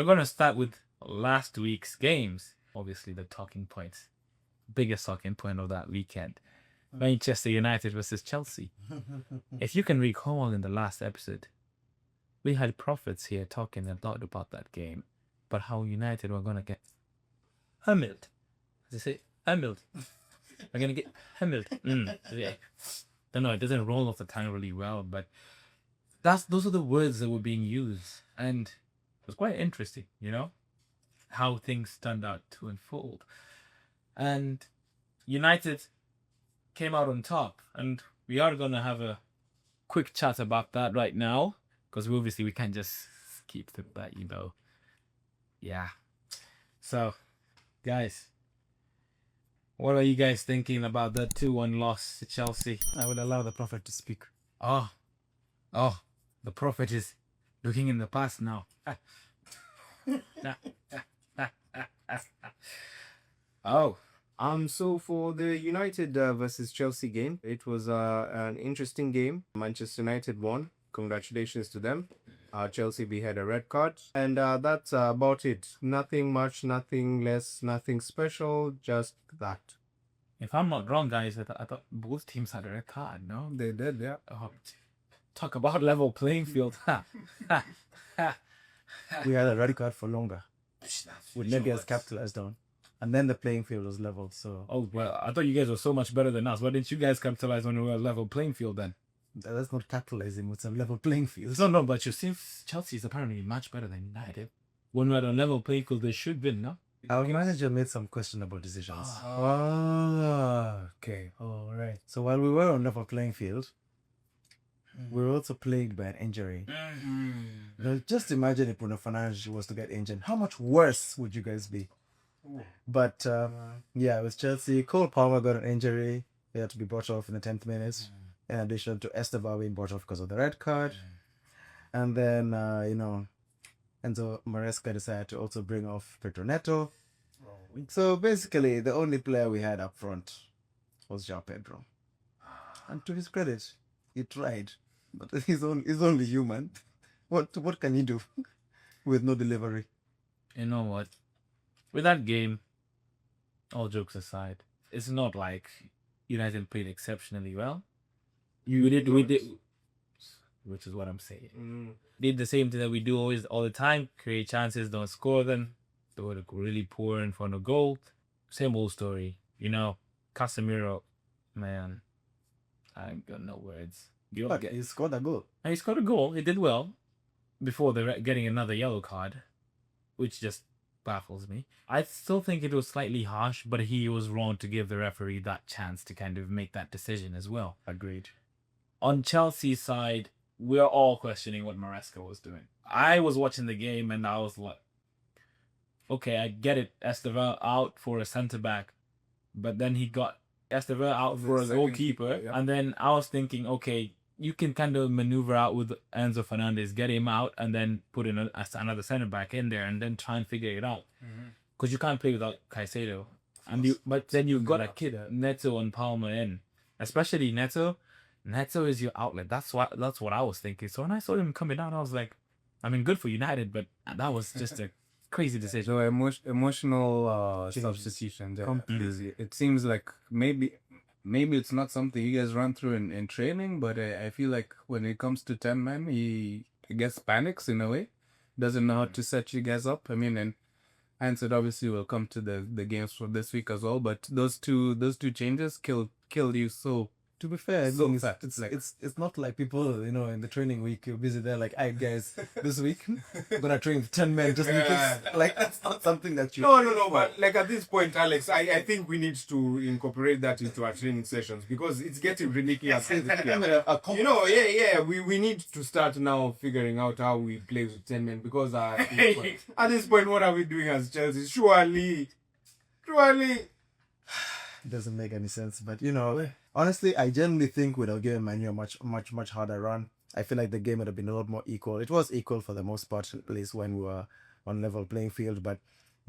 We're going to start with last week's games. Obviously, the talking points. Biggest talking point of that weekend. Manchester United versus Chelsea. If you can recall in the last episode, we had prophets here talking a lot about that game, but how United were going to get hammered. They say hammered. We're going to get hammered. Yeah. I don't know, it doesn't roll off the tongue really well, but those are the words that were being used. And it was quite interesting, how things turned out to unfold. And United came out on top, and we are going to have a quick chat about that right now, because obviously we can't just keep that, Yeah. So, guys, what are you guys thinking about that 2-1 loss to Chelsea? I would allow the prophet to speak. Oh, the prophet is looking in the past now. So for the United versus Chelsea game, it was an interesting game. Manchester United won. Congratulations to them. Chelsea, we had a red card. And that's about it. Nothing much, nothing less, nothing special, just that. If I'm not wrong, guys, I thought both teams had a red card, no? They did, yeah. Talk about level playing field. We had a red card for longer. With Nebias capitalized on. And then the playing field was level, so... Oh, well, I thought you guys were so much better than us. Why didn't you guys capitalize on a level playing field then? That's not capitalizing, it's a level playing field. No, but you see, Chelsea is apparently much better than United. When we're on level playing field, they should win, no? Our manager made some questionable decisions. Okay. All right. So while we were on level playing field, we were also plagued by an injury. Now, just imagine if Bruno Fernandes was to get injured. How much worse would you guys be? But it was Chelsea. Cole Palmer got an injury. He had to be brought off in the 10th minute. In addition to Esteban being brought off because of the red card. And then, Enzo Maresca decided to also bring off Pedro Neto. So basically, the only player we had up front was João Pedro. And to his credit, he tried. But he's only human. What can he do with no delivery? You know what? With that game, all jokes aside, it's not like United played exceptionally we did, which is what I'm saying. Did the same thing that we do always all the time: create chances, don't score them. They were really poor in front of goal. Same old story, Casemiro, man, I got no words. But he scored a goal. And he scored a goal. He did well before getting another yellow card, which just baffles me. I still think it was slightly harsh, but he was wrong to give the referee that chance to kind of make that decision as well. Agreed. On Chelsea's side, we're all questioning what Maresca was doing. I was watching the game and I was like, okay, I get it. Esteban out for a centre-back, but then he got Esteban out for a goalkeeper. Yeah. And then I was thinking, okay, you can kind of maneuver out with Enzo Fernandez, get him out, and then put in another centre-back in there and then try and figure it out. Because you can't play without Caicedo. But then you've got a kid, Neto and Palmer in. Especially Neto. Neto is your outlet. That's what I was thinking. So when I saw him coming out, I was like, good for United, but that was just a crazy decision. So emotional substitution there. Completely. It seems like maybe it's not something you guys run through in training, but I feel like when it comes to 10 men, he gets panics in a way. Doesn't know how to set you guys up. And Answered obviously will come to the games for this week as well, but those two changes killed you so. To be fair, so it's not like people, in the training week, you're busy there like, "Hey guys, this week I'm gonna train 10 men just because." Like, that's not something that you. No. But like at this point, Alex, I think we need to incorporate that into our training sessions because it's getting ridiculous. We need to start now figuring out how we play with 10 men because at this point, what are we doing as Chelsea? Surely. Doesn't make any sense, but honestly, I generally think we'd have given Man U a much harder run. I feel like the game would have been a lot more equal. It was equal for the most part, at least when we were on level playing field, but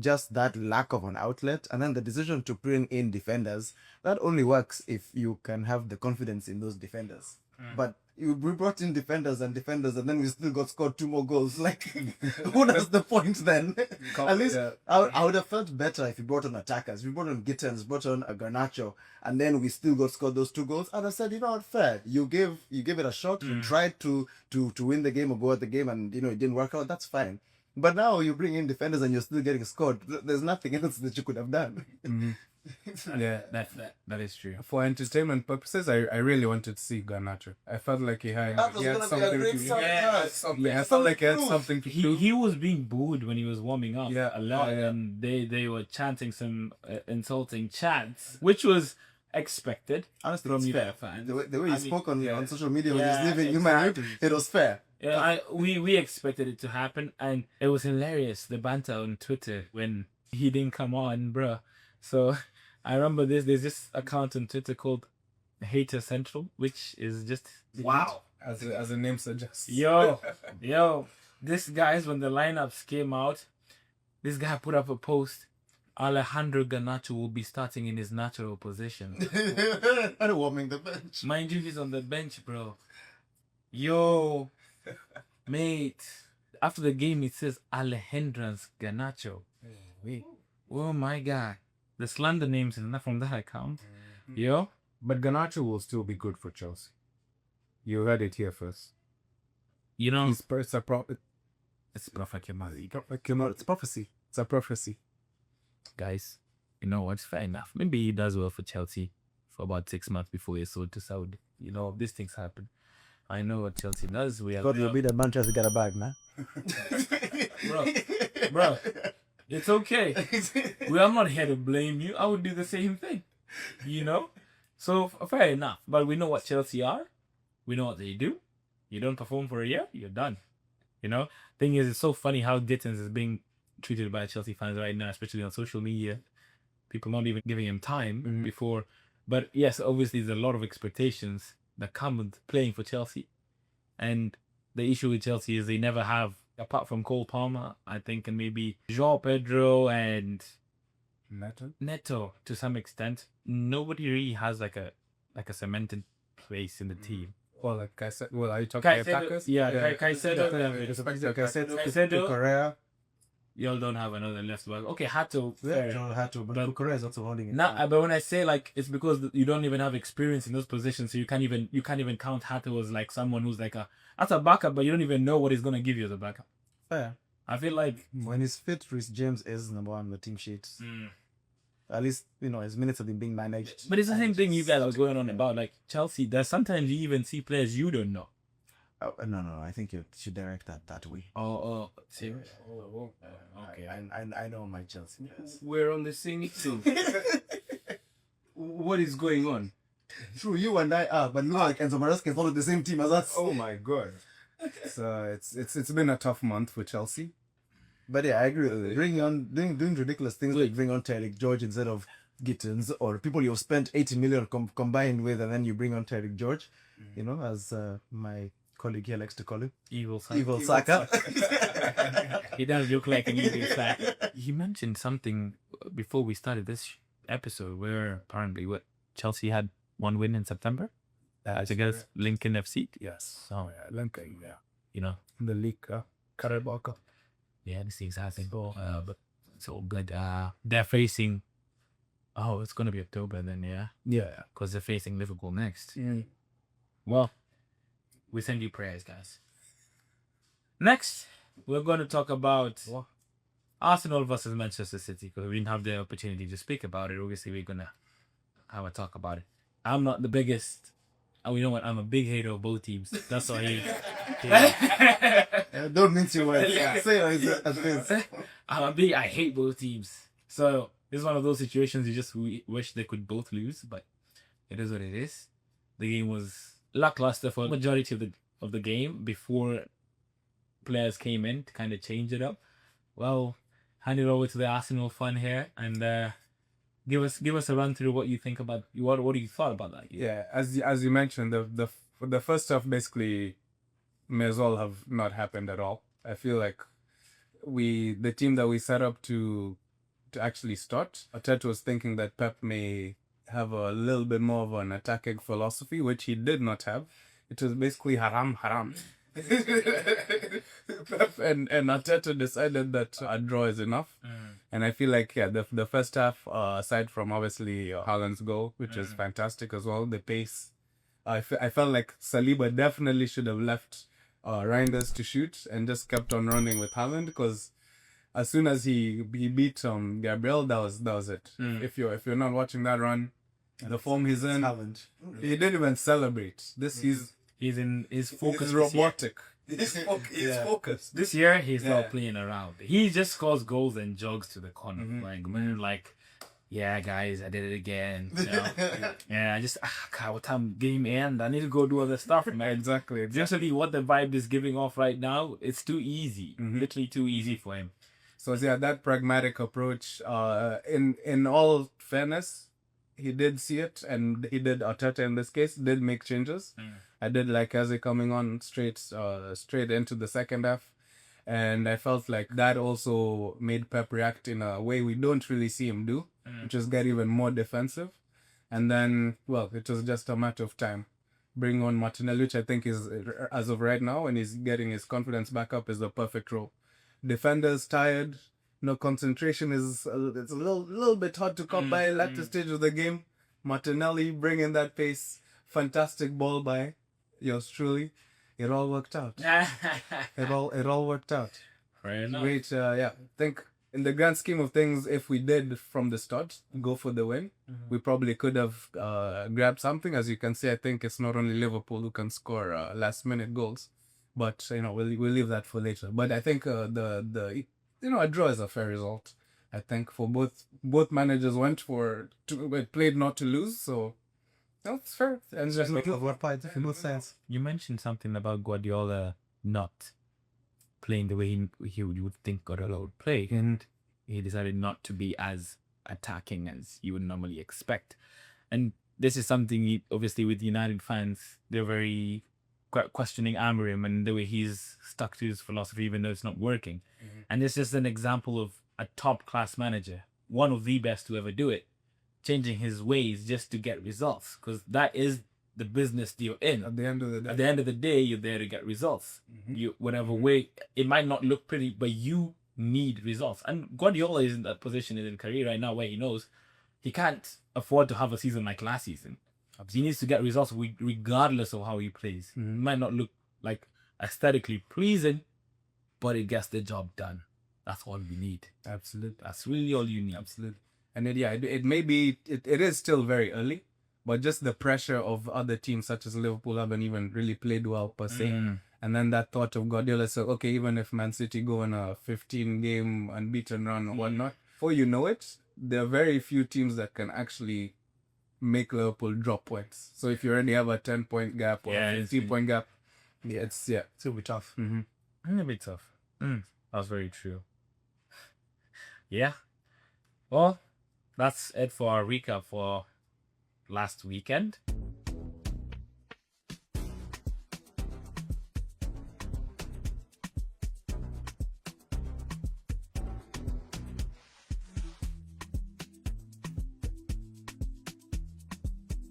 just that lack of an outlet and then the decision to bring in defenders, that only works if you can have the confidence in those defenders. But we brought in defenders, and then we still got scored 2 more goals. Like, what was the point then? At least I would have felt better if we brought on attackers. We brought on Gittens, brought on a Garnacho, and then we still got scored those 2 goals. And I said, you know what, fair. You gave it a shot. You tried to win the game or go at the game, and it didn't work out. That's fine. But now you bring in defenders and you're still getting scored. There's nothing else that you could have done. Yeah, That is true. for entertainment purposes, I really wanted to see Garnacho. I felt like he had That was gonna be a something great to side I felt like he had something to do. He was being booed when he was warming up Yeah. a lot, and they were chanting some insulting chants, which was expected Honestly, from it's United fair. fans. The way he spoke on social media when he Yeah, was leaving, you might it was fair. Yeah, we expected it to happen, and it was hilarious, the banter on Twitter when he didn't come on, bruh. So I remember there's this account on Twitter called Hater Central, which is just wow. As the name suggests. Yo, this guys, when the lineups came out, this guy put up a post. Alejandro Garnacho will be starting in his natural position. And warming the bench. Mind you, he's on the bench, bro. Yo, mate. After the game, it says Alejandro Garnacho. Wait. Oh my God. The slander names is not from that account. Yo. But Garnacho will still be good for Chelsea. You heard it here first. You know, It's a prophet. it's prophecy. It's prophecy. It's a prophecy. Guys, you know what? Fair enough. Maybe he does well for Chelsea for about 6 months before he's sold to Saudi. These things happen. I know what Chelsea does. We have God will be the Manchester get a bag, man. bro, it's okay. I'm not here to blame you. I would do the same thing. So fair enough. But we know what Chelsea are. We know what they do. You don't perform for a year, you're done. Thing is, it's so funny how Gittens is being treated by Chelsea fans right now, especially on social media. People not even giving him time before. But yes, obviously there's a lot of expectations that come with playing for Chelsea. And the issue with Chelsea is they never have, apart from Cole Palmer, I think, and maybe João Pedro and Neto to some extent, nobody really has like a cemented place in the team. Well, like I said, are you talking attackers? Caicedo, Correa. y'all don't have another left back. Okay, Hato. But Correa is also holding it. But when I say it's because you don't even have experience in those positions, so you can't even count Hato as like someone who's like that's a backup, but you don't even know what he's gonna give you as a backup. Fair. I feel like When he's fit, Reece James is number 1 on the team sheet. At least, his minutes have been being managed. But it's the same thing you guys are going on about. Like Chelsea, there's sometimes you even see players you don't know. Oh, no. I think you should direct that way. Oh, serious? Okay, I know my Chelsea. Yes. We're on the same team. What is going on? True, you and I are, but look like Enzo Maresca is on the same team as us. Oh my God. So it's been a tough month for Chelsea. But yeah, I agree. Doing ridiculous things like bring on Tyreek George instead of Gittens, or people you've spent 80 million combined with, and then you bring on Tyreek George, as my colleague here likes to call him. Evil Saka. He does look like an evil Saka. He mentioned something before we started this episode where apparently Chelsea had 1 win in September against Lincoln FC. Yes. So Lincoln, the league, Carabao Cup. Yeah, these things happen. But they're facing. Oh, it's gonna be October then, yeah. Yeah. Because they're facing Liverpool next. Well, we send you prayers, guys. Next, we're going to talk about Arsenal versus Manchester City, because we didn't have the opportunity to speak about it. Obviously, we're gonna have a talk about it. I'm not the biggest. And you know what? I'm a big hater of both teams. That's why Don't mince your words. Say it as it is. I hate both teams. So this is one of those situations you just wish they could both lose, but it is what it is. The game was lackluster for the majority of the game before players came in to kind of change it up. Well, hand it over to the Arsenal fan here and give us a run through what you think about what you thought about that. Yeah, as you mentioned, the first half basically may as well have not happened at all. I feel like the team that we set up to actually start, Arteta was thinking that Pep may have a little bit more of an attacking philosophy, which he did not have. it was basically haram. Pep and Arteta decided that a draw is enough. And I feel like, the first half, aside from obviously Haaland's goal, which is fantastic as well, the pace, I felt like Saliba definitely should have left Reinders to shoot and just kept on running with Haaland, because as soon as he beat Gabriel, that was it. If you're not watching that run, the form he's in, Haaland. he didn't even celebrate. He's in his focus. He's robotic. He's focused. This year he's not playing around. He just scores goals and jogs to the corner. Like, yeah, guys, I did it again. You know? Yeah, I just God, what time game end? I need to go do other stuff, man. Exactly. Essentially, what the vibe is giving off right now, it's too easy. Literally too easy for him. So that pragmatic approach. In all fairness, he did see it, and he did. Arteta in this case did make changes. I did like Eze coming on straight into the second half, and I felt like that also made Pep react in a way we don't really see him do, which is get even more defensive. And then, well, it was just a matter of time. Bring on Martinelli, which I think is, as of right now, when he's getting his confidence back up, is the perfect role. Defenders tired, concentration is it's a little bit hard to come by at the stage of the game. Martinelli bringing that pace, fantastic ball by yours truly. It all worked out. It all worked out. Fair enough. Great. I think in the grand scheme of things, if we did from the start go for the win, we probably could have grabbed something. As you can see, I think it's not only Liverpool who can score last minute goals, but we'll leave that for later. But I think a draw is a fair result. I think for both managers played not to lose, so that's fair. And just You mentioned something about Guardiola not playing the way you would think Guardiola would play, and he decided not to be as attacking as you would normally expect. And this is something, obviously, with United fans, they're very questioning Amorim and the way he's stuck to his philosophy, even though it's not working. And it's just an example of a top-class manager, one of the best to ever do it, changing his ways just to get results, because that is the business you're in. At the end of the day, you're there to get results. You whatever way it might not look pretty, but you need results. And Guardiola is in that position in his career right now where he knows he can't afford to have a season like last season. He needs to get results regardless of how he plays. It might not look like aesthetically pleasing, but it gets the job done. That's all we need. Absolutely. That's really all you need. Absolutely. And it may be, it is still very early, but just the pressure of other teams such as Liverpool haven't even really played well per se. And then that thought of Guardiola, so okay, even if Man City go on a 15-game unbeaten run or whatnot, before you know it, there are very few teams that can actually make Liverpool drop points. So if you already have a 10-point gap or a 15-point gap, it's It'll be tough. It'll be tough. That's very true. Yeah. Well, that's it for our recap for last weekend.